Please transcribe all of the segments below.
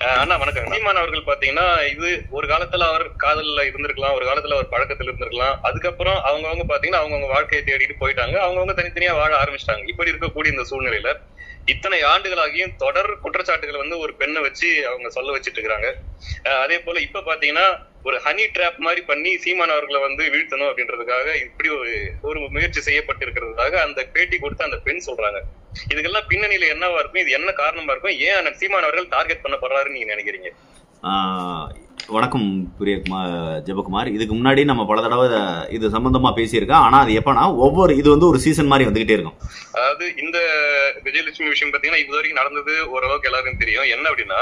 அண்ணா வணக்கம். சீமான் அவர்கள் பாத்தீங்கன்னா இது ஒரு காலத்துல அவர் காதல்ல இருந்திருக்கலாம், ஒரு காலத்துல அவர் பழக்கத்துல இருந்திருக்கலாம். அதுக்கப்புறம் அவங்கவுங்க பாத்தீங்கன்னா அவங்கவுங்க வாழ்க்கையை தேடிட்டு போயிட்டாங்க, அவங்கவுங்க தனித்தனியா வாழ ஆரம்பிச்சிட்டாங்க. இப்படி இருக்கக்கூடிய இந்த சூழ்நிலையில இத்தனை ஆண்டுகளாகியும் தொடர் குற்றச்சாட்டுகளை வந்து ஒரு பெண்ணை வச்சு அவங்க சொல்ல வச்சுட்டு இருக்காங்க. அதே போல இப்ப பாத்தீங்கன்னா ஒரு ஹனி ட்ராப் மாதிரி பண்ணி சீமான் அவர்களை வந்து வீழ்த்தணும் அப்படின்றதுக்காக இப்படி ஒரு முயற்சி செய்யப்பட்டிருக்கிறதுக்காக அந்த பேட்டி கொடுத்து அந்த பெண் சொல்றாங்க. இதுக்கெல்லாம் பின்னணியில என்னவா இருக்கும், இது என்ன காரணமா இருக்கும், ஏன் சீமான் அவர்கள் டார்கெட் பண்ணப்படுறாருன்னு நீங்க நினைக்கிறீங்க? வணக்கம் பிரியகுமார், ஜெபகுமார். இதுக்கு முன்னாடி நம்ம பல தடவை இது சம்பந்தமா பேசியிருக்கோம். ஆனா அது எப்பனா இது வந்து ஒரு சீசன் மாதிரி வந்துகிட்டே இருக்கும். அதாவது இந்த விஜயலட்சுமி விஷயம் பாத்தீங்கன்னா இது வரைக்கும் நடந்தது ஓரளவுக்கு எல்லாருக்கும் தெரியும். என்ன அப்படின்னா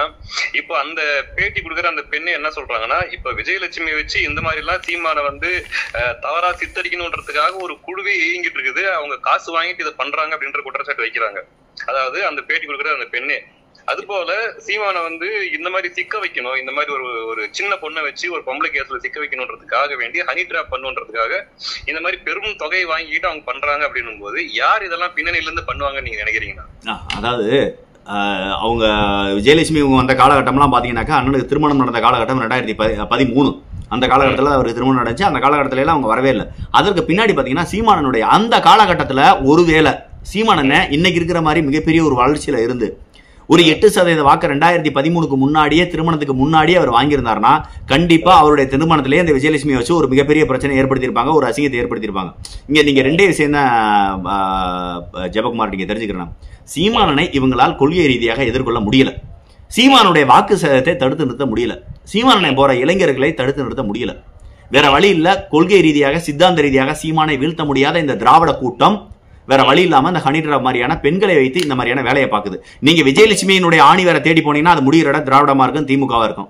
இப்ப அந்த பேட்டி கொடுக்குற அந்த பெண்ணு என்ன சொல்றாங்கன்னா, இப்ப விஜயலட்சுமி வச்சு இந்த மாதிரி எல்லாம் சீமான வந்து தவறா சித்தரிக்கணும்ன்றதுக்காக ஒரு குழுவே இயங்கிட்டு இருக்குது, அவங்க காசு வாங்கிட்டு இதை பண்றாங்க அப்படின்ற குற்றச்சாட்டு வைக்கிறாங்க. அதாவது அந்த பேட்டி கொடுக்குற அந்த பெண்ணு அது போல சீமானை வந்து இந்த மாதிரி சிக்க வைக்கணும், இந்த மாதிரி ஒரு சின்ன பொண்ணை வச்சு ஒரு பொம்பளை கேஸ்ல சிக்க வைக்கணும்ன்றதுக்காக வேண்டி ஹனி டிராப் பண்ணுன்றதுக்காக இந்த மாதிரி பெரும் தொகையை வாங்கிட்டு அவங்க பண்றாங்க அப்படின்னும் போது யார் இதெல்லாம் பின்னணியில இருந்து பண்ணுவாங்கன்னு நீங்க நினைக்கிறீங்கன்னா? அதாவது அவங்க விஜயலட்சுமி இவங்க வந்த காலகட்டம்லாம் பாத்தீங்கன்னாக்கா அண்ணனுக்கு திருமணம் நடந்த காலகட்டம் 2013. அந்த காலகட்டத்தில் அவருக்கு திருமணம் நடந்துச்சு. அந்த காலகட்டத்தில எல்லாம் அவங்க வரவே இல்லை. அதற்கு பின்னாடி பாத்தீங்கன்னா சீமானனுடைய அந்த காலகட்டத்தில் ஒருவேளை சீமானனை இன்னைக்கு இருக்கிற மாதிரி மிகப்பெரிய ஒரு வளர்ச்சியில இருந்து ஒரு 8% வாக்கு 2013க்கு முன்னாடியே, திருமணத்துக்கு முன்னாடியே அவர் வாங்கியிருந்தாருன்னா கண்டிப்பா அவருடைய திருமணத்திலேயே இந்த விஜயலட்சுமியை வச்சு ஒரு மிகப்பெரிய பிரச்சனை ஏற்படுத்தியிருப்பாங்க, ஒரு அசிங்கத்தை ஏற்படுத்தியிருப்பாங்க. இங்க நீங்க ரெண்டே விஷயம் தான் ஜெபகுமார் நீங்க தெரிஞ்சுக்கிறேன். சீமானனை இவங்களால் கொள்கை ரீதியாக எதிர்கொள்ள முடியல, சீமானுடைய வாக்கு சதத்தை தடுத்து நிறுத்த முடியல, சீமானனை போற இளைஞர்களை தடுத்து நிறுத்த முடியல. வேற வழி இல்ல. கொள்கை ரீதியாக சித்தாந்த ரீதியாக சீமானை வீழ்த்த முடியாத இந்த திராவிட கூட்டம் வேற வழி இல்லாம இந்த ஹனி டிராப் மாதிரியான பெண்களை வைத்து இந்த மாதிரியான வேலையை பார்க்குது. நீங்க விஜயலட்சுமியினுடைய ஆணி வேற தேடி போனீங்கன்னா அது முடிகிற இடம் திராவிடமா இருக்கும், திமுகவா இருக்கும்.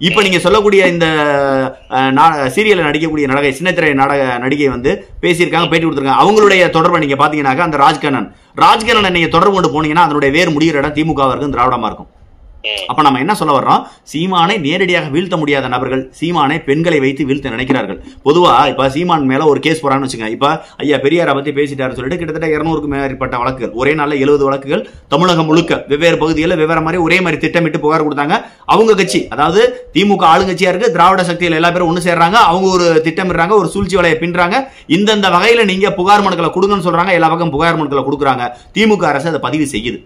இப்ப நீங்க சொல்லக்கூடிய இந்த சீரியல்ல நடிக்கக்கூடிய நடிகை, சின்னத்திரை நடிகை வந்து பேசியிருக்காங்க, பேட்டி கொடுத்துருக்காங்க. அவங்களுடைய தொடர்பை நீங்க பாத்தீங்கன்னாக்கா அந்த ராஜ்கண்ணன் நீங்க தொடர்பு கொண்டு போனீங்கன்னா அதனுடைய வேறு முடிகிற இடம் திமுகவா இருக்கும், திராவிடமா இருக்கும். அப்ப நம்ம என்ன சொல்ல வர்றோம், சீமானை நேரடியாக வீழ்த்த முடியாத நபர்கள் சீமானை பெண்களை வைத்து வீழ்த்த நினைக்கிறார்கள். பொதுவா இப்ப சீமான் மேல ஒரு கேஸ் போறான்னு வச்சுக்கோங்க. இப்ப ஐயா பெரியாரை பத்தி பேசிட்டாரு சொல்லிட்டு கிட்டத்தட்ட 200க்கும் மேற்பட்ட வழக்குகள், ஒரே நாள்ல 70 வழக்குகள் தமிழகம் முழுக்க வெவ்வேறு பகுதிகளில் வெவ்வேறு மாதிரி ஒரே மாதிரி திட்டமிட்டு புகார் கொடுத்தாங்க. அவங்க கட்சி, அதாவது திமுக ஆளுங்கட்சியா இருக்கு, திராவிட சக்தியில் எல்லா பேரும் ஒண்ணு சேர்றாங்க, அவங்க ஒரு திட்டமிடுறாங்க, ஒரு சூழ்ச்சி வலையை பின்றாங்க. இந்தந்த வகையில நீங்க புகார் மனுக்களை கொடுங்கன்னு சொல்றாங்க, எல்லா பக்கம் புகார் மனுக்களை கொடுக்குறாங்க. திமுக அரசு அதை பதிவு செய்யுது.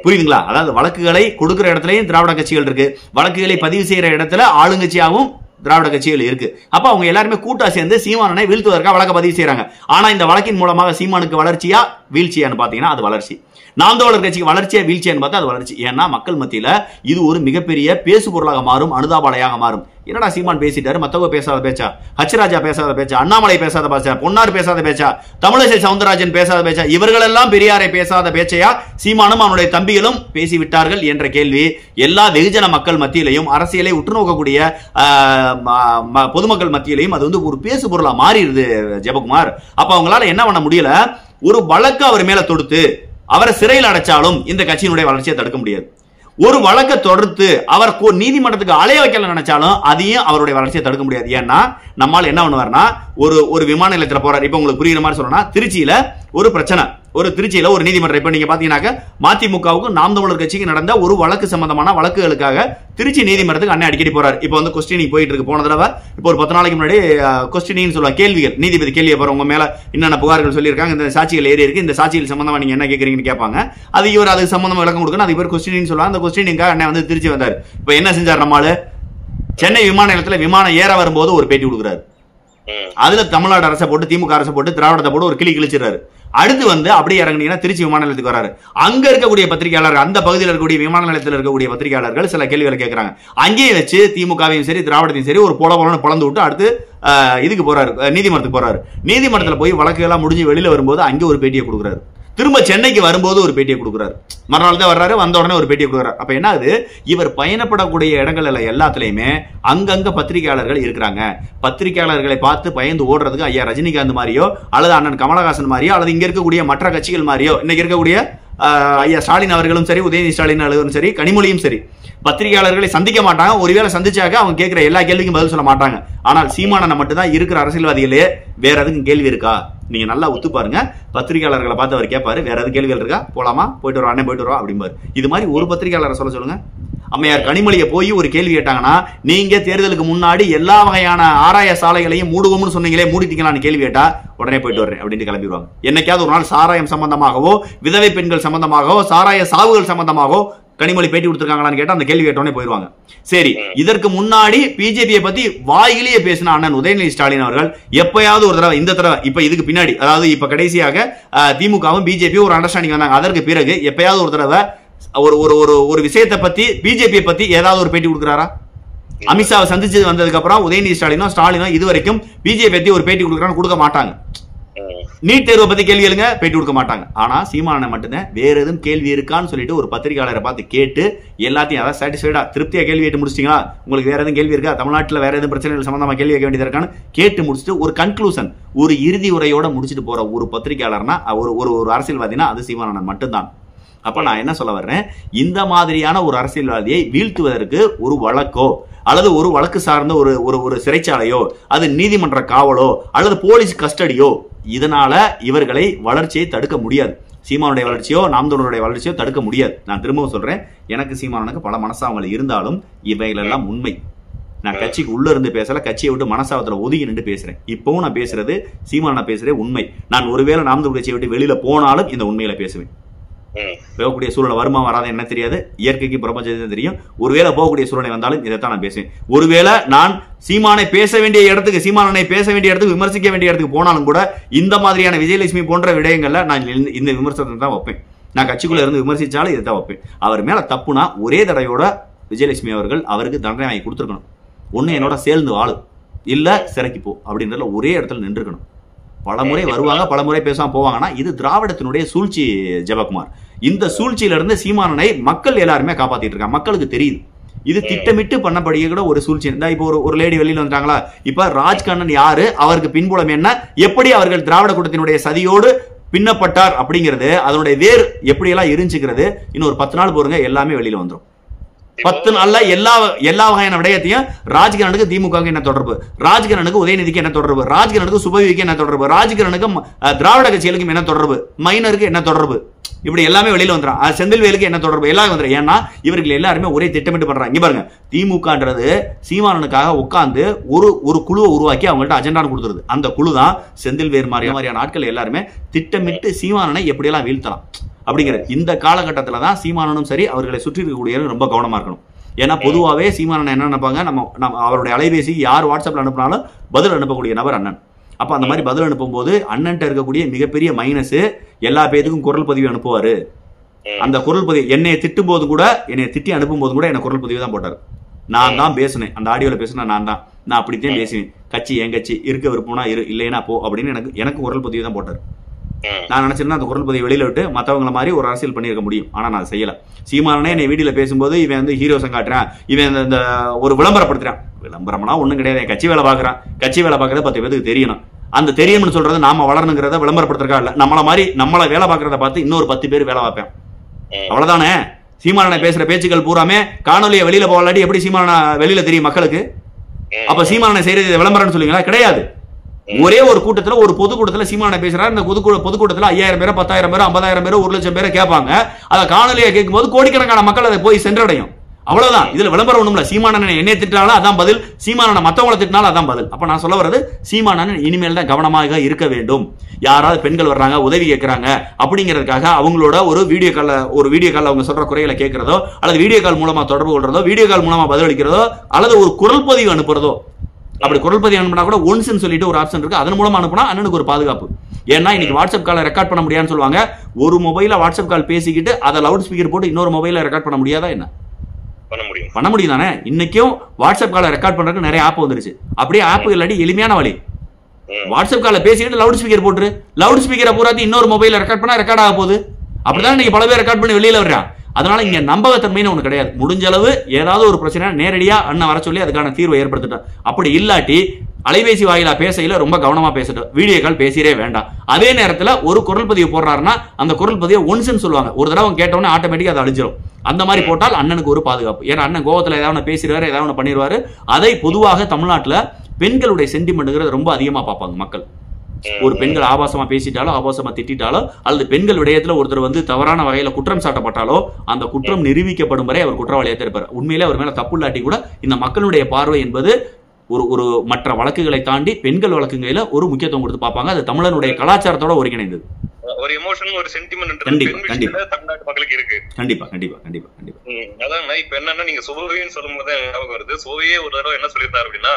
புரியுதுங்களா? அதாவது வழக்குகளை கொடுக்கிற இடத்துலயும் திராவிட கட்சிகள் இருக்கு, வழக்குகளை பதிவு செய்யற இடத்துல ஆளுங்கட்சியாகவும் திராவிட கட்சிகள் இருக்கு. அப்ப அவங்க எல்லாருமே கூட்டா சேர்ந்து சீமானனை வீழ்த்துவதற்காக வழக்க பதிவு செய்யறாங்க. ஆனா இந்த வழக்கின் மூலமாக சீமானுக்கு வளர்ச்சியா வீழ்ச்சியான்னு பாத்தீங்கன்னா அது வளர்ச்சி. நாம் தமிழர் கட்சிக்கு வளர்ச்சியா வீழ்ச்சியான்னு பார்த்தா அது வளர்ச்சி. ஏன்னா மக்கள் மத்தியில இது ஒரு மிகப்பெரிய பேசு பொருளாக மாறும், அனுதாபாலையாக மாறும். என்னடா சீமான் பேசிட்டாரு, மத்தவங்க பேசாத பேச்சா, ஹச்ராஜா பேசாத பேச்சா, அண்ணாமலை பேசாத பேச்சா, பொன்னார் பேசாத பேச்சா, தமிழிசை சவுந்தரராஜன் பேசாத பேச்சா, இவர்களெல்லாம் பெரியாரை பேசாத பேச்சையா சீமானும் அவனுடைய தம்பிகளும் பேசிவிட்டார்கள் என்ற கேள்வி எல்லா வெகுஜன மக்கள் மத்தியிலையும், அரசியலை உற்று நோக்கக்கூடிய பொதுமக்கள் மத்தியிலையும் அது வந்து ஒரு பேசு பொருளா மாறிடுது ஜெபகுமார். அப்ப அவங்களால என்ன பண்ண முடியல, ஒரு வழக்கு அவர் மேல தொடுத்து அவரை சிறையில் அடைச்சாலும் இந்த கட்சியினுடைய வளர்ச்சியை தடுக்க முடியாது. ஒரு வழக்கை தொடர்ந்து அவர் நீதிமன்றத்துக்கு அலைய வைக்கல நினைச்சாலும் அதையும் அவருடைய வளர்ச்சியை தடுக்க முடியாது. ஏன்னா நம்மால் என்ன பண்ணுவார்னா, ஒரு விமான நிலையத்தில் போறாரு. இப்ப உங்களுக்கு புரியுற மாதிரி சொல்லணும்னா, திருச்சியில ஒரு பிரச்சனை, திருச்சியில ஒரு நீதிமன்றம். இப்ப நீங்க பாத்தீங்கன்னாக்க மதிமுகவுக்கு நாம் தமிழர் கட்சிக்கு நடந்த ஒரு வழக்கு சம்பந்தமான வழக்குகளுக்காக திருச்சி நீதிமன்றத்துக்கு அண்ணன் அடிக்கடி போறாரு. இப்ப வந்து கொஸ்டினிங் போயிட்டு இருக்கு. போன தடவை இப்போ ஒரு 10 நாளைக்கு முன்னாடி கொஸ்டினிங் சொல்லுவாங்க, கேள்விகள், நீதிபதி கேள்வியை போற உங்க மேல என்னென்ன புகார்கள் சொல்லியிருக்காங்க, இந்த சாட்சிகள் ஏறி இருக்கு, இந்த சாட்சிகள் சம்பந்தமா நீங்க என்ன கேட்கறீங்கன்னு கேட்பாங்க. அது இவர் அதுக்கு சம்பந்தமா விளக்கம் கொடுக்கணும், அது இவர் கொஸ்டினிங் சொல்லுவாங்க. அந்த கொஸ்டினிங்காக அண்ணன் வந்து திருச்சி வந்தாரு. இப்ப என்ன செஞ்சார், நம்மால சென்னை விமான நிலையத்துல விமானம் ஏற வரும்போது ஒரு பேட்டி கொடுக்குறாரு. அதுல தமிழ்நாடு அரசை போட்டு, திமுக அரசை போட்டு, திராவிடத்தை போட்டு ஒரு கிழிச்சிடறாரு. அடுத்து வந்து அப்படியே இறங்கினீங்கன்னா திருச்சி விமான நிலையத்துக்கு வராரு. அங்க இருக்கக்கூடிய பத்திரிகையாளர்கள், அந்த பகுதியில் இருக்கக்கூடிய விமான நிலையத்தில் இருக்கக்கூடிய பத்திரிகையாளர்கள் சில கேள்விகளை கேட்கறாங்க. அங்கேயே வச்சு திமுகவையும் சரி திராவிடத்தையும் சரி ஒரு பொலன்னு பொளந்து விட்டு அடுத்து இதுக்கு போறாரு, நீதிமன்றத்துக்கு போறாரு. நீதிமன்றத்தில் போய் வழக்குகள்லாம் முடிஞ்சு வெளியில வரும்போது அங்கே ஒரு பேட்டியை கொடுக்குறாரு. திரும்ப சென்னைக்கு வரும்போது ஒரு பேட்டியை கொடுக்குறாரு. மறுநாள் தான் வர்றாரு, வந்த உடனே ஒரு பேட்டியை கொடுக்குறாரு. அப்ப என்ன ஆகுது, இவர் பயணப்படக்கூடிய இடங்கள் எல்லாத்துலயுமே அங்கங்க பத்திரிகையாளர்கள் இருக்கிறாங்க. பத்திரிகையாளர்களை பார்த்து பயந்து ஓடுறதுக்கு ஐயா ரஜினிகாந்த் மாதிரியோ அல்லது அண்ணன் கமலஹாசன் மாதிரியோ அல்லது இங்க இருக்கக்கூடிய மற்ற கட்சிகள் மாதிரியோ, இன்னைக்கு இருக்கக்கூடிய ஐயா ஸ்டாலின் அவர்களும் சரி, உதயநிதி ஸ்டாலின் அவர்களும் சரி, கனிமொழியும் சரி, பத்திரிகையாளர்களை சந்திக்க மாட்டாங்க. ஒருவேளை சந்திச்சாக்க அவங்க கேட்கிற எல்லா கேள்விக்கும் பதில் சொல்ல மாட்டாங்க. ஆனால் சீமானனை மட்டும்தான் இருக்கிற அரசியல்வாதிகளே வேற எதுக்கும் கேள்வி இருக்கா, நீங்க நல்லா ஒத்து பாருங்க, பத்திரிகையாளர்களை பார்த்து அவர் கேட்பாரு, வேற எது கேள்விகள் இருக்கா, போலாமா, போயிட்டு வரோம், அண்ணன் போயிட்டு வரோம் அப்படிம்பாரு. இது மாதிரி ஒரு பத்திரிகையாளரை சொல்லுங்க. அம்மையார் கனிமொழியை போய் ஒரு கேள்வி கேட்டாங்கன்னா, நீங்க தேர்தலுக்கு முன்னாடி எல்லா வகையான ஆராய சாலைகளையும் மூடுவோம்னு சொன்னீங்களே, மூடிட்டீங்களான்னு கேள்வி கேட்டா உடனே போயிட்டு வரேன் அப்படின்னு கிளம்பிடுவாங்க. என்னைக்காவது ஒரு நாள் சாராயம் சம்பந்தமாகவோ, விதவை பெண்கள் சம்பந்தமாகவோ, சாராய சாவுகள் சம்பந்தமாகவோ கனிமொழி பேட்டி கொடுத்திருக்காங்களான்னு கேட்டா அந்த கேள்வி கேட்டோடனே போயிடுவாங்க. சரி, இதற்கு முன்னாடி பிஜேபியை பத்தி வாயிலேயே பேசின அண்ணன் உதயநிதி ஸ்டாலின் அவர்கள் எப்பயாவது ஒரு தடவை, இந்த தடவை இப்ப இதுக்கு பின்னாடி, அதாவது இப்ப கடைசியாக திமுகவும் பிஜேபியும் ஒரு அண்டர்ஸ்டாண்டிங் வந்தாங்க, அதற்கு பிறகு எப்பயாவது ஒரு தடவை ஒரு விஷயத்தை பத்தி, பிஜேபியை பத்தி ஏதாவது ஒரு பேட்டி கொடுக்குறாரா? அமித்ஷாவை சந்திச்சு வந்ததுக்கு அப்புறம் உதயநிதி ஸ்டாலினோ இதுவரைக்கும் பிஜேபி பத்தி ஒரு பேட்டி கொடுக்குறான்னு கொடுக்க மாட்டாங்க. நீட் தேர்வை பத்தி கேள்வி எழுங்க, பேட்டி கொடுக்க மாட்டாங்க. ஆனா சீமானனை மட்டும்தான் வேற எதுவும் கேள்வி இருக்கான்னு சொல்லிட்டு ஒரு பத்திரிகையாளரை பார்த்து கேட்டு எல்லாத்தையும் அதாவது சாட்டிஸ்ஃபைடா திருப்தியா கேள்வி கேட்டு முடிச்சிட்டீங்களா, உங்களுக்கு வேற எதுவும் கேள்வி இருக்கா, தமிழ்நாட்டில் வேற எதுவும் பிரச்சனைகள் சம்பந்தமா கேள்வி கேட்க வேண்டியது இருக்கான்னு கேட்டு முடிச்சுட்டு ஒரு கன்க்ளூஷன், ஒரு இறுதி உரையோட முடிச்சுட்டு போற ஒரு பத்திரிகையாளர்னா, ஒரு அரசியல்வாதினா அது சீமானன் மட்டும்தான். அப்ப நான் என்ன சொல்ல வர்றேன், இந்த மாதிரியான ஒரு அரசியல்வாதியை வீழ்த்துவதற்கு ஒரு வழக்கோ அல்லது ஒரு வழக்கு சார்ந்த ஒரு சிறைச்சாலையோ, அது நீதிமன்ற காவலோ அல்லது போலீஸ் கஸ்டடியோ, இதனால இவர்களை வளர்ச்சியை தடுக்க முடியாது. சீமானுடைய வளர்ச்சியோ நாம் தமிழருடைய வளர்ச்சியோ தடுக்க முடியாது. நான் திரும்பவும் சொல்றேன், எனக்கு சீமானுக்கு பல மனசாவங்கள் இருந்தாலும் இவைகளெல்லாம் உண்மை. நான் கட்சிக்கு உள்ள இருந்து பேசல, கட்சியை விட்டு மனசாவத்துல ஒதுங்கி நின்று பேசுறேன். இப்பவும் நான் பேசுறது சீமான பேசுறேன் உண்மை. நான் ஒருவேளை நாம் தமிழ் கட்சியை விட்டு வெளியில போனாலும் இந்த உண்மையில பேசுவேன். போகக்கூடிய சூழ்நிலை வருமா வராது என்ன தெரியாது, இயற்கைக்கு பிரபஞ்சம் தெரியும். ஒருவேளை போகக்கூடிய சூழ்நிலை வந்தாலும் இதைத்தான் நான் பேசுவேன். ஒருவேளை நான் சீமானை பேச வேண்டிய இடத்துக்கு, சீமானனை பேச வேண்டிய இடத்துக்கு, விமர்சிக்க வேண்டிய இடத்துக்கு போனாலும் கூட இந்த மாதிரியான விஜயலட்சுமி போன்ற விடயங்கள்ல நான் இந்த விமர்சனத்தை தான் வைப்பேன். நான் கட்சிக்குள்ள இருந்து விமர்சிச்சாலும் இதை தான் வைப்பேன். அவர் மேல தப்புனா ஒரே தடையோட விஜயலட்சுமி அவர்கள் அவருக்கு தண்டனை வாங்கி கொடுத்துருக்கணும். ஒண்ணு என்னோட சேர்ந்து வாழு, இல்ல சிறைக்கு போ அப்படின்றதுல ஒரே இடத்துல நின்றுக்கணும். பலமுறை வருவாங்க, பலமுறை பேசாம போவாங்கன்னா இது திராவிடத்தினுடைய சூழ்ச்சி. ஜெபக்குமார், இந்த சூழ்ச்சியில இருந்து சீமானனை மக்கள் எல்லாருமே காப்பாத்திட்டு இருக்காங்க. மக்களுக்கு தெரியுது இது திட்டமிட்டு பண்ணப்படிய கூட ஒரு சூழ்ச்சி. இப்போ ஒரு லேடி வெளியில வந்துட்டாங்களா, இப்ப ராஜ்கண்ணன் யாரு, அவருக்கு பின்புலம் என்ன, எப்படி அவர்கள் திராவிட கூட்டத்தினுடைய சதியோடு பின்னப்பட்டார் அப்படிங்கிறது, அதனுடைய வேர் எப்படி எல்லாம் இருந்துச்சுக்கிறது இன்னும் ஒரு 10 நாள் போருங்க எல்லாமே வெளியில வந்துடும். 10 நாள்ல எல்லா வகையான விடயத்தையும், ராஜ்கிரனுக்கு திமுகவுக்கு என்ன தொடர்பு, ராஜ்கிரனுக்கு உதயநிதிக்கு என்ன தொடர்பு, ராஜ்கிரனுக்கு சுபவிக்கு என்ன தொடர்பு, ராஜ்கிரனுக்கு திராவிட கட்சிகளுக்கும் என்ன தொடர்பு, மைனருக்கு என்ன தொடர்பு, இப்படி எல்லாமே வெளியில வந்துடும். செந்தில்வேலுக்கு என்ன தொடர்பு, எல்லாம் வந்துடும். ஏன்னா இவர்கள் எல்லாருமே ஒரே திட்டமிட்டு பண்றாங்க. இங்க பாருங்க, திமுகன்றது சீமானனுக்காக உட்கார்ந்து ஒரு குழுவை உருவாக்கி அவங்கள்ட்ட அஜெண்டான்னு கொடுத்துருது. அந்த குழு தான் செந்தில்வேல் மாதிரியான ஆட்கள் எல்லாருமே திட்டமிட்டு சீமானனை எப்படியெல்லாம் வீழ்த்தலாம் அப்படிங்கிற இந்த காலகட்டத்தில் தான் சீமானனும் சரி அவர்களை சுற்றி இருக்கக்கூடியவர்கள் ரொம்ப கவனமா இருக்கணும். ஏன்னா பொதுவாகவே சீமானன் என்ன நினைப்பாங்க, நம்ம அவருடைய அலைபேசிக்கு யார் வாட்ஸ்அப்ல அனுப்பினாலும் பதில் அனுப்பக்கூடிய நபர் அண்ணன். அப்ப அந்த மாதிரி பதில் அனுப்பும் போது அண்ணன்ட்ட இருக்கக்கூடிய மிகப்பெரிய மைனஸ், எல்லா பேருக்கும் குரல் பதிவு அனுப்புவாரு. அந்த குரல் பதிவு என்னைய திட்டும் போது கூட, என்னை திட்டி அனுப்பும் போது கூட என்ன குரல் பதிவு தான் போட்டாரு. நான் தான் பேசினேன், அந்த ஆடியோல பேசினா நான் அப்படித்தான் பேசுவேன். கட்சி என் கட்சி, இருக்க விருப்பம்னா இரு, இல்லைன்னா போ அப்படின்னு எனக்கு குரல் பதிவு தான் போட்டாரு. நான் நினைச்சிருந்தா அந்த குரல் பதிவு வெளியில விட்டு மற்றவங்கள மாதிரி ஒரு அரசியல் பண்ணியிருக்க முடியும். ஆனா நான் செய்யல. சீமானனே என்னை வீடியோல பேசும்போது இவன் வந்து ஹீரோசம் காட்டுறான், இவன் இந்த ஒரு விளம்பரப்படுத்துறான். விளம்பரம்னா ஒண்ணும் கிடையாது, கட்சி வேலை பாக்குறான். கட்சி வேலை பாக்குறது 10 பேருக்கு தெரியணும். அந்த தெரியும்னு சொல்றது நாம வளரணுங்கிறத விளம்பரப்படுத்துறக்கா இல்ல, நம்மள வேலை பாக்குறத பார்த்து இன்னொரு 10 பேர் வேலை பார்ப்பேன். அவ்வளவுதானே. சீமானனை பேசுற பேச்சுக்கள் பூராமே காணொலியை வெளியில போகலாட்டி எப்படி சீமானனை வெளியில தெரியும் மக்களுக்கு? அப்ப சீமானனை செய்யறது விளம்பரம்னு சொல்லுவீங்களா? கிடையாது. ஒரே ஒரு கூட்டத்தில், ஒரு பொதுக்கூட்டத்தில் சீமானனை பேசுறாரு. இந்த பொதுக்கூட்டத்தில் 5000 பேர், 10,000 பேர், 50,000 பேர், 1,00,000 பேரை கேட்பாங்க. அதை காணொலியை கேட்கும் போது கோடிக்கணக்கான மக்கள் அதை போய் சென்றடையும். அவ்வளவுதான். இதுல விளம்பரம் ஒண்ணும் இல்ல. சீமானனை என்னை திட்டினாலும் அதான் பதில், சீமானனை மத்தவங்களை திட்டினாலும் அதான் பதில். அப்ப நான் சொல்ல வர்றது, சீமானன் இனிமேல் தான் கவனமாக இருக்க வேண்டும். யாராவது பெண்கள் வர்றாங்க, உதவி கேட்கறாங்க அப்படிங்கிறதுக்காக அவங்களோட ஒரு வீடியோ கால்ல அவங்க சொல்ற குறைகளை கேட்கறதோ, அல்லது வீடியோ கால் மூலமா தொடர்பு கொள்றதோ, வீடியோ கால் மூலமா பதில் அளிக்கிறதோ, அல்லது ஒரு குரல் பதிவு அனுப்புறதோ. அப்படி குரல் பதிவு அனுப்பினா கூட ஒன்ஸ்ன்னு சொல்லிட்டு ஒரு ஆப்ஷன் இருக்கு, அதன் மூலமா அனுப்புனா அண்ணனுக்கு ஒரு பாதுகாப்பு. ஏன்னா இன்னைக்கு வாட்ஸ்அப் காலை ரெக்கார்ட் பண்ண முடியாதுன்னு சொல்லுவாங்க. ஒரு மொபைல வாட்ஸ்அப் கால் பேசிக்கிட்டு அதை லவுட் ஸ்பீக்கர் போட்டு இன்னொரு மொபைல ரெக்கார்ட் பண்ண முடியாதா? என்ன பண்ண முடியும் தானே. இன்னைக்கும் வாட்ஸ்அப் காலை ரெக்கார்ட் பண்றதுக்கு நிறைய ஆப் வந்துருச்சு. அப்படியே ஆப் இல்லாட்டி எளிமையான வழி, வாட்ஸ்அப் காலை பேசிக்கிட்டு லவுட் ஸ்பீக்கர் போட்டு, லவுட் ஸ்பீக்கரை பூராத்தி இன்னொரு மொபைல ரெக்கார்ட் பண்ணா ரெக்கார்ட் ஆக போகுது. அப்படிதான் இன்னைக்கு பல பேர் ரெக்கார்ட் பண்ணி வெளியில வர்றான். அதனால இங்க நம்பகத்தன்மைன்னு ஒண்ணு கிடையாது. முடிஞ்ச அளவு ஏதாவது ஒரு பிரச்சனை நேரடியா அண்ணன் வர சொல்லி அதுக்கான தீர்வை ஏற்படுத்திட்டோம். அப்படி இல்லாட்டி அலைபேசி வாயிலா பேசையில ரொம்ப கவனமா பேசட்டும். வீடியோ கால் பேசியே வேண்டாம். அதே நேரத்துல ஒரு குரல் பதிவு போடுறாருன்னா அந்த குரல் பதிவை ஒன்ஸ்ன்னு சொல்லுவாங்க. ஒரு தடவை கேட்டவொடனே ஆட்டோமேட்டிக்கா அதை அழிஞ்சிடும். அந்த மாதிரி போட்டால் அண்ணனுக்கு ஒரு பாதுகாப்பு. ஏன்னா அண்ணன் கோவத்துல ஏதாவது பேசிடுவாரு, ஏதாவது பண்ணிடுவாரு. அதை பொதுவாக தமிழ்நாட்டுல பெண்களுடைய சென்டிமெண்ட்ங்கிறது ரொம்ப அதிகமா பார்ப்பாங்க மக்கள். ஒரு பெண்கள் ஆபாசமா பேசிட்டாலோ ஆபாசமா திட்டாலோ அல்லது பெண்கள் விடயத்துல ஒருத்தர் வந்து தவறான வகையில குற்றம் சாட்டப்பட்டாலோ அந்த குற்றம் நிரூபிக்கப்படும் வரை அவர் குற்றவாளியாக இருப்பார். உண்மையிலே அவர் மேல தப்பு இல்லாட்டி கூட இந்த மக்களுடைய பார்வை என்பது ஒரு மற்ற வழக்குகளை தாண்டி பெண்கள் வழக்குகளில ஒரு முக்கியத்துவம் கொடுத்து பார்ப்பாங்க. அது தமிழனுடைய கலாச்சாரத்தோட ஒருங்கிணைந்தது. ஒரு எமோஷன், ஒரு சென்டிமெண்ட் தமிழ்நாட்டு மக்களுக்கு இருக்கு. கண்டிப்பா கண்டிப்பா கண்டிப்பா கண்டிப்பா. அதான் இப்ப என்னன்னா நீங்க சுவைன்னு சொல்லும் போது ஞாபகம் வருது. சுவையே ஒரு தடவை என்ன சொல்லியிருந்தாரு அப்படின்னா,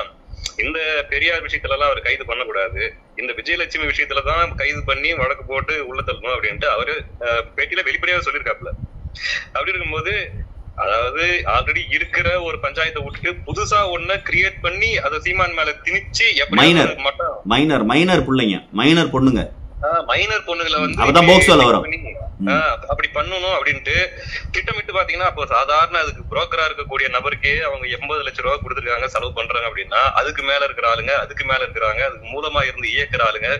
இந்த பெரியார் விஷயத்துல எல்லாம் அவர் கைது பண்ணக்கூடாது, இந்த விஜயலட்சுமி விஷயத்துலதான் கைது பண்ணி வழக்கு போட்டு உள்ள தள்ளணும் அப்படின்ட்டு அவரு பேட்டியில வெளிப்படையாக சொல்லியிருக்காப்ல. அப்படி இருக்கும்போது அதாவது ஆல்ரெடி இருக்கிற ஒரு பஞ்சாயத்தை விட்டுட்டு புதுசா ஒண்ணு கிரியேட் பண்ணி அதை சீமான் மேல திணிச்சு மைனர் பிள்ளைங்க, மைனர் பொண்ணுங்க, மைனர் பொண்ணுகளை வந்து அப்படி பண்ணணும் அப்படின்ட்டு திட்டமிட்டு பாத்தீங்கன்னா, அப்போ சாதாரண அதுக்கு புரோக்கரா இருக்கக்கூடிய நபருக்கே அவங்க 80 லட்சம் ரூபாய் கொடுத்துருக்காங்க, செலவு பண்றாங்க அப்படின்னா அதுக்கு மேல இருக்கிற ஆளுங்க, அதுக்கு மேல இருக்கிறாங்க, அதுக்கு மூலமா இருந்து இயக்குற ஆளுங்க,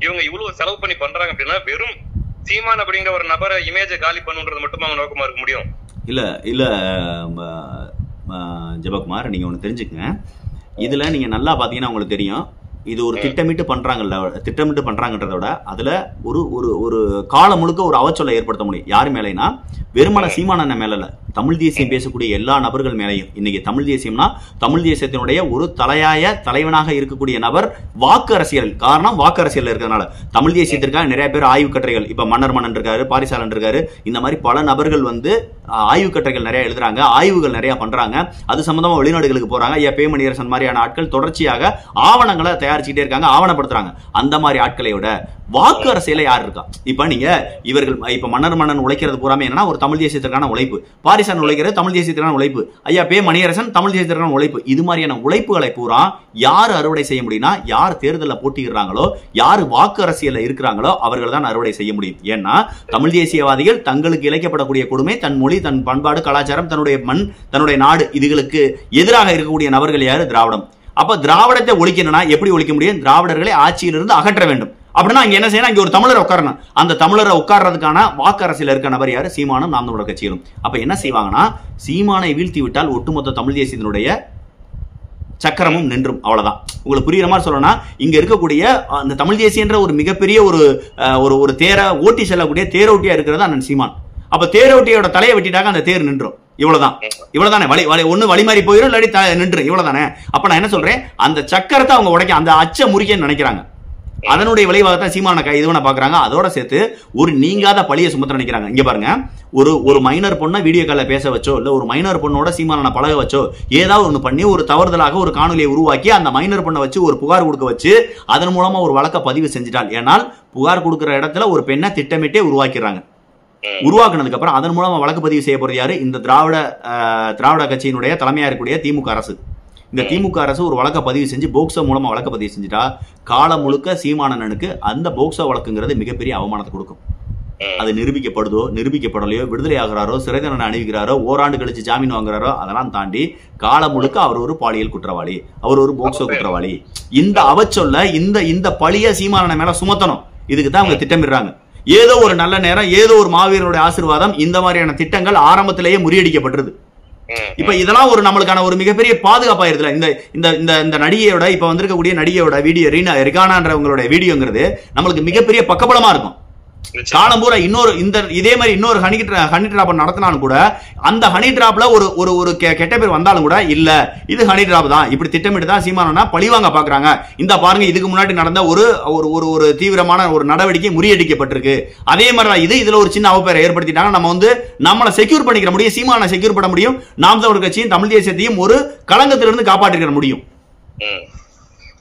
இவங்க இவ்வளவு செலவு பண்ணி பண்றாங்க அப்படின்னா வெறும் சீமான் அப்படிங்கிற ஒரு நபரை இமேஜை காலி பண்ணுன்றது மட்டும் அவங்க நோக்கமா இருக்க முடியும்? இல்ல ஜெபகுமார், நீங்க ஒண்ணு தெரிஞ்சுக்கங்க. இதுல நீங்க நல்லா பாத்தீங்கன்னா உங்களுக்கு தெரியும், இது ஒரு திட்டமிட்டு பண்றாங்கன்றத விட அதுல ஒரு ஒரு காலம் முழுக்க ஒரு அவச்சொல்லை ஏற்படுத்த முடியும். யாரு மேலேனா வெறுமன சீமான மேல இல்ல, தமிழ் தேசியம் பேசக்கூடிய எல்லா நபர்கள் மேலையும். இன்னைக்கு தமிழ் தேசியம்னா தமிழ் தேசியத்தினுடைய ஒரு தலைவனாக இருக்கக்கூடிய நபர் வாக்கு அரசியல், காரணம் வாக்கு அரசியல் இருக்கிறதுனால தமிழ் தேசியத்திற்காக நிறைய பேர் ஆய்வு கட்டுரைகள், இப்ப மன்னன் இருக்காரு, பாரிசாலன் இருக்காரு, இந்த மாதிரி பல நபர்கள் வந்து ஆய்வு கட்டுரைகள் நிறைய எழுதுறாங்க, ஆய்வுகள் நிறைய பண்றாங்க, அது சம்பந்தமா வெளிநாடுகளுக்கு போறாங்க. ஐயா பேமணியரசன் மாதிரியான ஆட்கள் தொடர்ச்சியாக ஆவணங்களை தயாரிச்சுட்டே இருக்காங்க, ஆவணப்படுத்துறாங்க. அந்த மாதிரி ஆட்களை விட வாக்கு அரசியல யார் இருக்கா? இப்ப நீங்க இவர்கள் இப்ப மன்னன் உழைக்கிறது பூராமே என்னன்னா ஒரு தமிழ் தேசியத்திற்கான உழைப்பு, பாரிசாலன் உழைக்கிறது தமிழ் தேசியத்திற்கான உழைப்பு, ஐயா பே மணியரசன் தமிழ் தேசியத்திற்கான உழைப்பு. இது மாதிரியான உழைப்புகளை பூரா யார் அறுவடை செய்ய முடியும்னா, யார் தேர்தலில் போட்டியிடுறாங்களோ, யார் வாக்கு அரசியல்ல இருக்கிறாங்களோ அவர்கள் தான் அறுவடை செய்ய முடியும். ஏன்னா தமிழ் தேசியவாதிகள் தங்களுக்கு இழைக்கப்படக்கூடிய கொடுமை, தன் மொழி, தன் பண்பாடு, கலாச்சாரம், தன்னுடைய மண், தன்னுடைய நாடு, இதுகளுக்கு எதிராக இருக்கக்கூடிய நபர்கள் யாரு? திராவிடம். அப்ப திராவிடத்தை ஒழிக்கணும்னா எப்படி ஒழிக்க முடியும்? திராவிடர்களை ஆட்சியிலிருந்து அகற்ற வேண்டும். அப்படின்னா அங்க என்ன செய்யணும்? இங்க ஒரு தமிழரை உட்காரணும். அந்த தமிழரை உட்கார்றதுக்கான வாக்கு அரசியல் இருக்க நபர் யாரு? சீமானும் நாம் தமிழர் கட்சிகளும். அப்ப என்ன செய்வாங்கன்னா, சீமானை வீழ்த்தி விட்டால் ஒட்டுமொத்த தமிழ் தேசியத்தினுடைய சக்கரமும் நின்றும். அவ்வளவுதான். உங்களுக்கு புரியுற மாதிரி சொல்லணும்னா, இங்க இருக்கக்கூடிய அந்த தமிழ் தேசியன்ற ஒரு மிகப்பெரிய ஒரு தேரை ஓட்டி செல்லக்கூடிய தேரோட்டியா இருக்கிறது அண்ணன் சீமான். அப்ப தேரோட்டியோட தலையை வெட்டிட்டாக்க அந்த தேர் நின்றும். இவ்வளவுதானே ஒண்ணு வழி மாறி போயிடும், இல்லாட்டி நின்று. இவ்வளவுதானே. அப்ப நான் என்ன சொல்றேன், அந்த சக்கரத்தை அவங்க உடைக்க, அந்த அச்ச முறிக்க நினைக்கிறாங்க. அதனுடைய விளைவாகத்தான் சீமான இதுவனை பாக்குறாங்க. அதோட சேர்த்து ஒரு நீங்காத பழியை சுமத்த நினைக்கிறாங்க. இங்க பாருங்க, ஒரு மைனர் பொண்ணை வீடியோ கால பேச வச்சோ, இல்ல ஒரு மைனர் பொண்ணோட சீமான பழக வச்சோ, ஏதாவது ஒண்ணு பண்ணி ஒரு தவறுதலாக ஒரு காணொலியை உருவாக்கி அந்த மைனர் பொண்ணை வச்சு ஒரு புகார் கொடுக்க வச்சு அதன் மூலமா ஒரு வழக்க பதிவு செஞ்சிட்டால், ஏனால் புகார் கொடுக்கிற இடத்துல ஒரு பெண்ணை திட்டமிட்டே உருவாக்கிறாங்க. உருவாக்குனதுக்கு அப்புறம் அதன் மூலமா வழக்கு பதிவு செய்ய போறது யாரு? இந்த திராவிட கட்சியினுடைய தலைமையா இருக்கக்கூடிய திமுக அரசு. இந்த திமுக அரசு ஒரு வழக்க பதிவு செஞ்சு போக்சோ மூலமா வழக்க பதிவு செஞ்சுட்டா காலம் முழுக்க சீமானனுக்கு அந்த போக்சோ வழக்குங்கிறது மிகப்பெரிய அவமானத்தை கொடுக்கும். அது நிரூபிக்கப்படுதோ நிரூபிக்கப்படலையோ, விடுதலை ஆகிறாரோ, சிறை தண்டனை அணிவிக்கிறாரோ, ஓராண்டு கழிச்சு ஜாமீன் வாங்குறாரோ, அதெல்லாம் தாண்டி காலம் முழுக்க அவர் ஒரு பாலியல் குற்றவாளி, அவர் ஒரு போக்சோ குற்றவாளி. இந்த அவச்சொல்ல இந்த பழிய சீமானன் மேல சுமத்தணும். இதுக்கு தான் அவங்க திட்டமிடுறாங்க. ஏதோ ஒரு நல்ல நேரம், ஏதோ ஒரு மாவீரனுடைய ஆசீர்வாதம், இந்த மாதிரியான திட்டங்கள் ஆரம்பத்திலேயே முறியடிக்கப்பட்டிருது. இப்ப இதெல்லாம் ஒரு நம்மளுக்கான ஒரு மிகப்பெரிய பாதுகாப்பாயிருதுல. இந்த நடிகையோட இப்ப வந்திருக்கக்கூடிய நடிகையோட வீடியோ, ரிகானான்றவங்களோட வீடியோங்கிறது நம்மளுக்கு மிகப்பெரிய பக்கபலமா இருக்கும். காலம் பூரா இதே மாதிரி இன்னொரு ஹனி டிராப் நடத்தினாலும் கூட அந்த ஹனி டிராப்ல ஒரு கெட்ட பேர் வந்தாலும் கூட இல்ல இது ஹனி டிராப் தான், இப்படி திட்டமிட்டு தான் சீமானா பழிவாங்க பாக்குறாங்க. இந்த பாருங்க, இதுக்கு முன்னாடி நடந்த ஒரு தீவிரமான ஒரு நடவடிக்கை முறியடிக்கப்பட்டிருக்கு. அதே மாதிரி இதுல ஒரு சின்ன அவப்பேரை ஏற்படுத்திட்டாங்க. நம்ம நம்மளை செக்யூர் பண்ணிக்கிற முடியும், சீமானை செக்யூர் பண்ண முடியும், நாம் தமிழர் கட்சியும் தமிழ் தேசியத்தையும் ஒரு களங்கத்திலிருந்து காப்பாற்றிக்கிற முடியும்.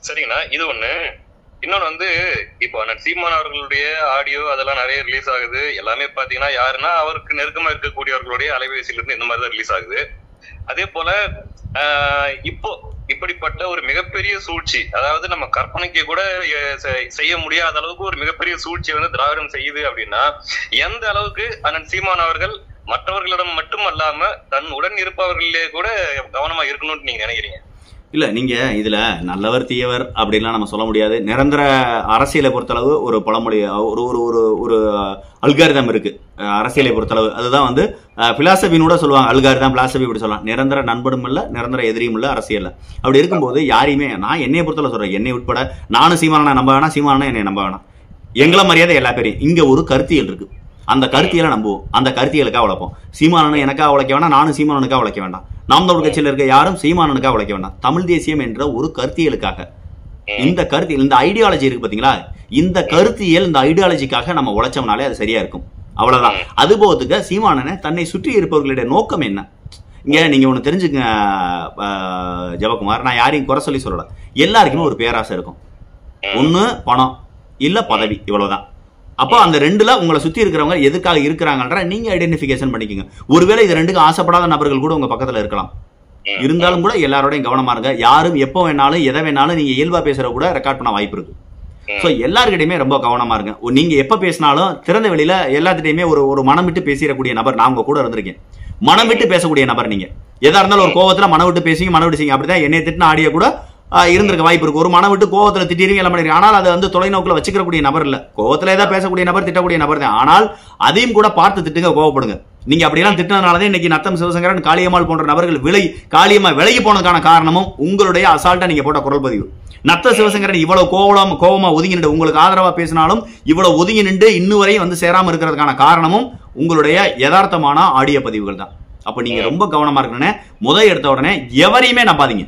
சரிங்களா? இது ஒண்ணு. இன்னொன்னு இப்போ சீமான் அவர்களுடைய ஆடியோ அதெல்லாம் நிறைய ரிலீஸ் ஆகுது. எல்லாமே பாத்தீங்கன்னா யாருன்னா அவருக்கு நெருக்கமா இருக்கக்கூடியவர்களுடைய அலைபேசியில இருந்து இந்த மாதிரிதான் ரிலீஸ் ஆகுது. அதே போல இப்போ இப்படிப்பட்ட ஒரு மிகப்பெரிய சூழ்ச்சி, அதாவது நம்ம கற்பனைக்கு கூட செய்ய முடியாத அளவுக்கு ஒரு மிகப்பெரிய சூழ்ச்சியை திராவிடம் செய்யுது அப்படின்னா எந்த அளவுக்கு அண்ணன் சீமான் அவர்கள் மற்றவர்களிடம் மட்டும் அல்லாம தன் உடன் இருப்பவர்களே கூட கவனமா இருக்கணும்னு நீங்க நினைக்கிறீங்க? இல்ல நீங்க இதுல நல்லவர் தீயவர் அப்படின்லாம் நம்ம சொல்ல முடியாது. நிரந்தர அரசியலை பொறுத்தளவு ஒரு பழமொழி, ஒரு ஒரு ஒரு ஒரு அல்காரிதம் இருக்கு அரசியலை பொறுத்தளவு. அதுதான் வந்து பிலாசபின்னு கூட சொல்லுவாங்க. அல்காரிதம் பிலாசபி இப்படி சொல்லலாம். நிரந்தர நண்பனும் இல்ல, நிரந்தர எதிரியும் இல்ல அரசியல்ல. அப்படி இருக்கும்போது யாரையுமே, நான் என்னைய பொறுத்தளவு சொல்றேன், என்னை உட்பட, நானும் சீமானா நம்ப வேணாம், சீமானா என்னை நம்ப வேணாம். எங்களை மரியாதை எல்லா பேரையும். இங்க ஒரு கருத்தியல் இருக்கு, அந்த கருத்தியலை நம்புவோம், அந்த கருத்தியலுக்காக உழைப்போம். சீமானனு எனக்காக உழைக்க வேண்டாம், நானும் சீமானனுக்காக உழைக்க வேண்டாம். நாம் தமிழ் கட்சியில் இருக்க யாரும் சீமானனுக்காக உழைக்க வேண்டாம். தமிழ் தேசியம் என்ற ஒரு கருத்தியலுக்காக, இந்த கருத்தியல், இந்த ஐடியாலஜி இருக்கு பாத்தீங்களா, இந்த கருத்தியல், இந்த ஐடியாலஜிக்காக நம்ம உழைச்சோம்னாலே அது சரியா இருக்கும். அவ்வளவுதான். அதுபோதுக்கு சீமானனை தன்னை சுற்றி இருப்பவர்களுடைய நோக்கம் என்ன? இங்க நீங்க ஒண்ணு தெரிஞ்சுக்க ஜெபக்குமார், நான் யாரையும் குறை சொல்லி சொல்லல. எல்லாருக்குமே ஒரு பேராசை இருக்கும். ஒண்ணு பணம், இல்ல பதவி, இவ்வளவுதான். அப்போ அந்த ரெண்டுல உங்களை சுத்தி இருக்கிறவங்க எதுக்காக இருக்கிறாங்கன்ற நீங்க ஐடென்டிபிகேஷன் பண்ணிக்கோங்க. ஒருவேளை இது ரெண்டுக்கு ஆசைப்படாத நபர்கள் கூட உங்க பக்கத்துல இருக்கலாம். இருந்தாலும் கூட எல்லாரோடையும் கவனமா இருங்க. யாரும் எப்போ வேணாலும் எதை வேணாலும் நீங்க இயல்பா பேசுற கூட ரெக்கார்ட் பண்ண வாய்ப்பு இருக்கு. ஸோ எல்லாருக்கிட்டையுமே ரொம்ப கவனமா இருங்க. நீங்க எப்ப பேசினாலும் திறந்த வெளியில எல்லாத்திட்டையுமே ஒரு மனம் விட்டு பேசிடக்கூடிய நபர். நான் உங்க கூட இருந்திருக்கேன். மனம் விட்டு பேசக்கூடிய நபர் நீங்க. எதா இருந்தாலும் ஒரு கோவத்துல மனம் விட்டு பேசிங்க, மனம் விட்டு செய்யுங்க. அப்படிதான் என்னை திட்டின ஆடியோ கூட இருந்திருக்க வாய்ப்பு இருக்கு. ஒரு மனம் விட்டு கோவத்துல திட்டிருவீங்க, எல்லாம் பண்ணிருக்கீங்க. ஆனால் அது வந்து தொலைநோக்கில் வச்சுக்கக்கூடிய நபர் இல்ல. கோவத்துல ஏதாவது பேசக்கூடிய நபர், திட்டக்கூடிய நபர் தான். ஆனால் அதையும் கூட பார்த்து திட்டுங்க, கோவப்படுங்க. நீங்க அப்படியெல்லாம் திட்டினதுனாலதான் இன்னைக்கு நத்தம் சிவசங்கரன், காளியம்மாள் போன்ற நபர்கள் காளியம்மா விலகி போனதுக்கான காரணமும் உங்களுடைய அசால்ட்டா நீங்க போட்ட குரல் பதிவு. நத்த சிவசங்கரன் இவ்வளவு கோவமா ஒதுங்கி நின்று உங்களுக்கு ஆதரவா பேசினாலும் இவ்வளவு ஒதுங்கி நின்று இன்னும் வரையும் வந்து சேராம இருக்கிறதுக்கான காரணமும் உங்களுடைய யதார்த்தமான ஆடியோ பதிவுகள் தான். அப்ப நீங்க ரொம்ப கவனமா இருக்கணும்னு முதல் எடுத்த உடனே எவரையுமே நம்பாதீங்க.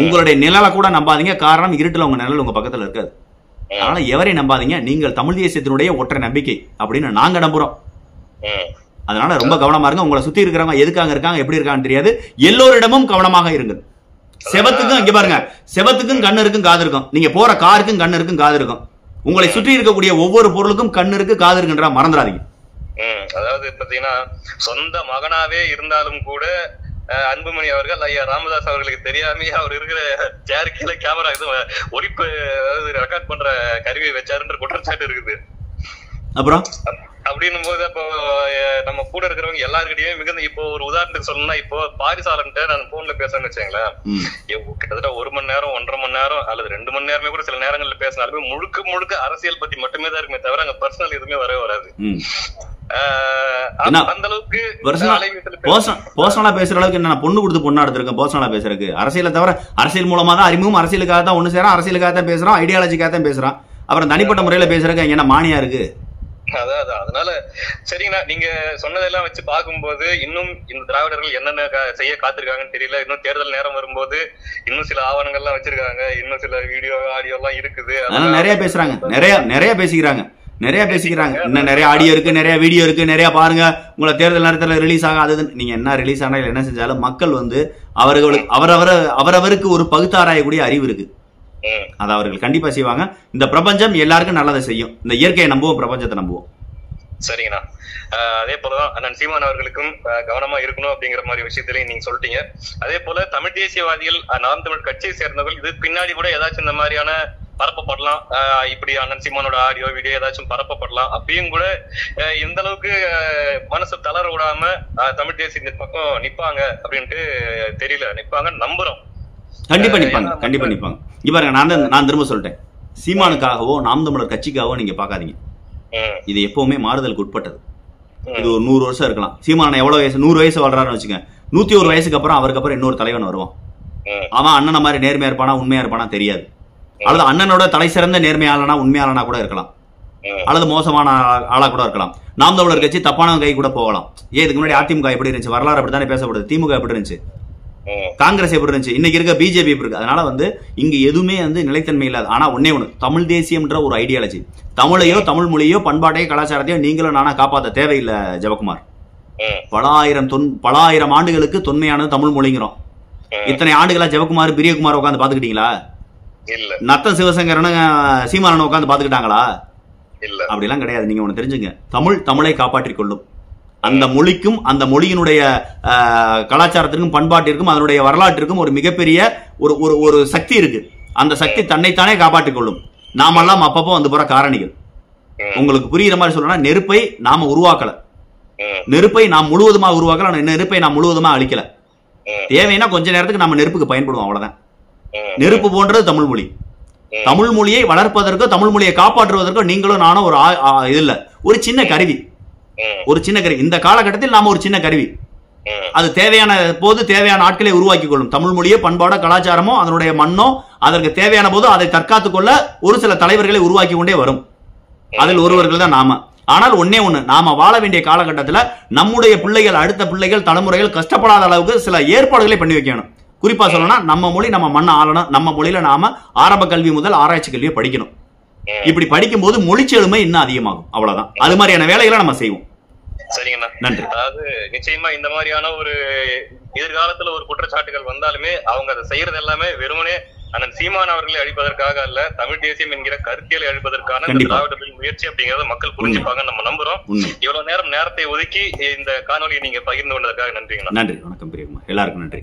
உங்களுடைய நிழலை கூட நம்பாதீங்க. காரணம், இருட்டுல உங்க நிழல் உங்க பக்கத்துல இருக்காது. அதனால எவரையும் நம்பாதீங்க. நீங்கள் தமிழ் தேசியத்தினுடைய ஒற்றை நம்பிக்கை அப்படின்னு நாங்க நம்புறோம். அதனால ரொம்ப கவனமா இருங்க. உங்களை சுத்தி இருக்கிறவங்க எதுக்காக இருக்காங்க, எப்படி இருக்கான்னு தெரியாது. எல்லோரிடமும் கவனமாக இருங்க. செவத்துக்கும் இங்க பாருங்க, செவத்துக்கும் கண்ணு இருக்கும், காது இருக்கும். நீங்க போற காருக்கும் கண்ணு இருக்கும், காது இருக்கும். உங்களை சுற்றி இருக்கக்கூடிய ஒவ்வொரு பொருளுக்கும் கண்ணு இருக்கு, காது இருக்குன்ற மறந்துடாதீங்க. அதாவது பாத்தீங்கன்னா சொந்த மகனாவே இருந்தாலும் கூட அன்புமணி அவர்கள் ஐயா ராமதாஸ் அவர்களுக்கு தெரியாம அவர் இருக்கிற சேர் கீழே கேமரா இது ஒலிப்பு ரெக்கார்ட் பண்ற கருவியை வச்சாருன்ற குற்றச்சாட்டு இருக்குது. அப்புறம் அப்படின்னும் போது அப்போ நம்ம கூட இருக்கிறவங்க எல்லாருக்கிட்டையுமே மிகுந்த, இப்போ ஒரு உதாரணத்துக்கு சொல்லணும்னா, இப்போ பாரிசாலன்ட்ட நான் போன்ல பேசணும்னு வச்சேங்களேன், கிட்டத்தட்ட 1 மணி நேரம் 1.5 மணி நேரம் அல்லது 2 மணி நேரமே கூட சில நேரங்கள்ல பேசினாலுமே முழுக்க அரசியல் பத்தி மட்டுமே தான் இருக்குமே தவிர அங்க பர்சனல் எதுவுமே வரவே வராது. அந்த அளவுக்கு பர்சனலா பேசுற அளவுக்கு என்ன பொண்ணு கொடுத்து பொண்ணா எடுத்திருக்கேன் பர்சனலா பேசுறதுக்கு. அரசியலை தவிர அரசியல் மூலமா தான் அறிமுகம், அரசியலுக்காக தான் ஒண்ணு சேரும், அரசியலுக்காக தான் பேசுறோம், ஐடியாலஜிக்காக தான் பேசுறான். அப்புறம் தனிப்பட்ட முறையில பேசுறதுக்கு என்ன மானியா இருக்கு? அதனால சரிங்கண்ணா, நீங்க சொன்னதெல்லாம் வச்சு பார்க்கும்போது இன்னும் இந்த திராவிடர்கள் என்னென்ன செய்ய காத்திருக்காங்கன்னு தெரியல. இன்னும் தேர்தல் நேரம் வரும்போது இன்னும் சில ஆவணங்கள்லாம் வச்சிருக்காங்க, இன்னும் சில வீடியோ ஆடியோ எல்லாம் இருக்குது. நிறைய பேசுறாங்க, நிறைய பேசிக்கிறாங்க. இன்னும் நிறைய ஆடியோ இருக்கு, நிறைய வீடியோ இருக்கு, நிறைய பாருங்க. உங்களை தேர்தல் நேரத்தில் ரிலீஸ் ஆக அது நீங்க என்ன ரிலீஸ் ஆனா என்ன செஞ்சாலும் மக்கள் வந்து அவரவருக்கு ஒரு பகுத்தாராயக்கூடிய அறிவு இருக்கு. அதை அவர்கள் கண்டிப்பா செய்வாங்க. இந்த பிரபஞ்சம் எல்லாருக்கும் நல்லதை செய்யும். இந்த இயற்கையை நம்புவோம், பிரபஞ்சத்தை நம்புவோம். சரிங்கண்ணா. அதே போலதான் அண்ணன் சீமான் அவர்களுக்கும் கவனமா இருக்கணும் அப்படிங்கிற மாதிரி விஷயத்திலையும் நீங்க சொல்லிட்டீங்க. அதே போல தமிழ் தேசியவாதிகள், நாம் தமிழ் கட்சியை சேர்ந்தவர்கள் இது பின்னாடி கூட ஏதாச்சும் இந்த மாதிரியான பரப்பப்படலாம், இப்படி அண்ணன் சீமானோட ஆடியோ வீடியோ ஏதாச்சும் பரப்பப்படலாம். அப்பயும் கூட எந்த அளவுக்கு மனசு தளர விடாம தமிழ் தேசியத்தின் பக்கம் நிப்பாங்க அப்படின்ட்டு தெரியல. நிப்பாங்க நம்புறோம், கண்டிப்பா நிப்பாங்க. இங்க பாருங்க, நான் திரும்ப சொல்லிட்டேன், சீமானுக்காகவோ நாம் தமிழர் கட்சிக்காகவோ நீங்க பாக்காதீங்க. இது எப்பவுமே மாறுதலுக்கு உட்பட்டது. இது ஒரு 100 வருஷம் இருக்கலாம். சீமான எவ்வளவு வயசு, 100 வயசு வாழ்றாருன்னு வச்சுக்க, 101 வயசுக்கு அப்புறம் அவருக்கு அப்புறம் இன்னொரு தலைவன் வருவான். அவன் அண்ணனை மாதிரி நேர்மையா இருப்பானா உண்மையா இருப்பானா தெரியாது. அல்லது அண்ணனோட தலை சிறந்த நேர்மையாளனா உண்மையாளனா கூட இருக்கலாம், அல்லது மோசமான ஆளா கூட இருக்கலாம். நாம் தமிழர் கட்சி தப்பான கை கூட போகலாம். இதுக்கு முன்னாடி அதிமுக எப்படி இருந்துச்சு, வரலாறு அப்படித்தானே பேசப்படுது. திமுக எப்படி இருந்துச்சு, காங்கிரஸ் எப்படி இருந்துச்சு, இன்னைக்கு இருக்க பிஜேபி எப்படி இருக்கு. அதனால வந்து இங்க எதுவுமே வந்து நிலைத்தன்மை இல்லாது. ஆனா ஒன்னே ஒண்ணு, தமிழ் தேசியம்ன்ற ஒரு ஐடியாலஜி, தமிழையோ தமிழ் மொழியோ பண்பாட்டையோ கலாச்சாரத்தையோ நீங்களும் நானா காப்பாற்ற தேவையில்லை ஜெபக்குமார். பல ஆயிரம் ஆண்டுகளுக்கு தொன்மையானது தமிழ் மொழிங்கிறோம். இத்தனை ஆண்டுகளா ஜெபக்குமார் பிரியகுமார் உட்காந்து பாத்துக்கிட்டீங்களா? நத்தம் சிவசங்கரன் சீமானன் உட்காந்து பாத்துக்கிட்டாங்களா? அப்படிலாம் கிடையாது. நீங்க ஒண்ணு தெரிஞ்சுங்க, தமிழை காப்பாற்றிக் கொள்ளும். அந்த மொழிக்கும் அந்த மொழியினுடைய கலாச்சாரத்திற்கும் பண்பாட்டிற்கும் அதனுடைய வரலாற்றிற்கும் ஒரு மிகப்பெரிய ஒரு சக்தி இருக்கு. அந்த சக்தி தன்னைத்தானே காப்பாற்றிக் கொள்ளும். நாமெல்லாம் அப்பப்போ வந்து போற காரணிகள். உங்களுக்கு புரியுற மாதிரி சொல்லணும்னா, நெருப்பை நாம உருவாக்கல, நெருப்பை நாம் முழுவதுமா உருவாக்கல, நெருப்பை நாம் முழுவதுமா அழிக்கல. தேவைன்னா கொஞ்ச நேரத்துக்கு நம்ம நெருப்புக்கு பயன்படுவோம், அவ்வளவுதான். நெருப்பு போன்றது தமிழ் மொழி. தமிழ் மொழியை வளர்ப்பதற்கோ தமிழ் மொழியை காப்பாற்றுவதற்கோ நீங்களும் நானும் ஒரு இது இல்ல, ஒரு சின்ன கருவி, ஒரு சின்ன கருவி. இந்த காலகட்டத்தில் நாம ஒரு சின்ன கருவி. அது தேவையான போது தேவையான ஆட்களை உருவாக்கி கொள்ளும். தமிழ் மொழியோ பண்பாடோ கலாச்சாரமோ அதனுடைய மண்ணோ அதற்கு தேவையான போது அதை தற்காத்துக் கொள்ள ஒரு சில தலைவர்களை உருவாக்கி கொண்டே வரும். அதில் ஒருவர்கள் தான் நாம. ஆனால் ஒன்னே ஒண்ணு, நாம வாழ வேண்டிய காலகட்டத்தில் நம்முடைய பிள்ளைகள், அடுத்த பிள்ளைகள், தலைமுறைகள் கஷ்டப்படாத அளவுக்கு சில ஏற்பாடுகளை பண்ணி வைக்கணும். குறிப்பா சொல்லணும்னா நம்ம மொழி நம்ம மண்ணை ஆளணும். நம்ம மொழியில நாம ஆரம்ப கல்வி முதல் ஆராய்ச்சி கல்வியை படிக்கணும். இப்படி படிக்கும் போது மொழிச்செழுமை இன்னும் அதிகமாகும். அவ்வளவுதான். அது மாதிரியான வேலைகளை நம்ம செய்வோம். சரிங்கண்ணா, நன்றி. அதாவது நிச்சயமா இந்த மாதிரியான ஒரு எதிர்காலத்துல ஒரு குற்றச்சாட்டுகள் வந்தாலுமே அவங்க அதை செய்யறது எல்லாமே வெறுமனே அண்ணன் சீமான் அவர்களை அழிப்பதற்காக அல்ல, தமிழ் தேசியம் என்கிற கருத்தியலை அழிப்பதற்கான திராவிடர்களின் முயற்சி அப்படிங்கறத மக்கள் புரிஞ்சுப்பாங்க நம்ம நம்புறோம். இவ்வளவு நேரத்தை ஒதுக்கி இந்த காணொலியை நீங்க பகிர்ந்து கொண்டதற்காக நன்றிங்கண்ணா. நன்றி. வணக்கம் பிரியகுமார். எல்லாருக்கும் நன்றி.